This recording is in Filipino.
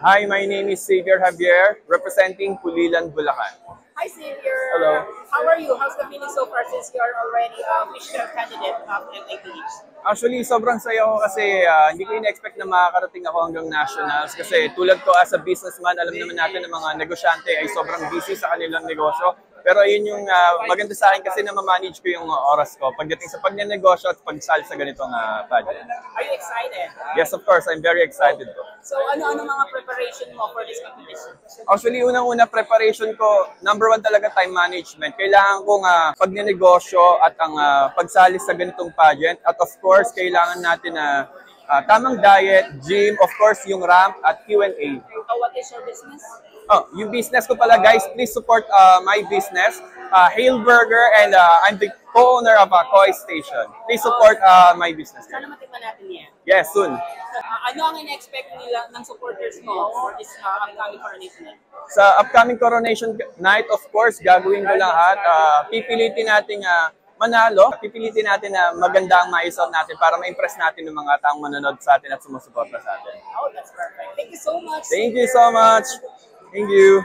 Hi, my name is Xavier Javier, representing Pulilan, Bulacan. Hi, Xavier. Hello. How are you? How's the feeling so far since you're already a official candidate of MIPH? Actually, sobrang saya ko kasi hindi ko in-expect na makakarating ako hanggang nationals kasi tulad ko as a businessman, alam naman natin ng mga negosyante ay sobrang busy sa kanilang negosyo. Pero yun yung maganda sa akin kasi na ma-manage ko yung oras ko pagdating sa pagnenegosyo at pagsali sa ganitong pageant. Are you excited? Yes, of course. I'm very excited po. So, ano-ano mga preparation mo for this competition? Actually, unang-una preparation ko, number one talaga time management. Kailangan kong pagnenegosyo at ang pagsali sa ganitong pageant. At of course, kailangan natin na tamang diet, gym, of course, yung ramp at Q&A. What is your business? Oh, yung business ko pala guys, please support my business, Hale Burger, and I'm the co-owner of Koi Station. Please support my business. Sana matikman natin yan. Yes, soon. Ano ang in-expect nila ng supporters mo for this upcoming coronation night? Sa upcoming coronation night, of course, gagawin ko lahat. Pipilitin natin manalo. Pipilitin natin na maganda ang maisot natin para ma-impress natin ng mga taong manonood sa atin at sumusuporta sa atin. Oh, that's perfect. Thank you so much. Thank you so much. Thank you.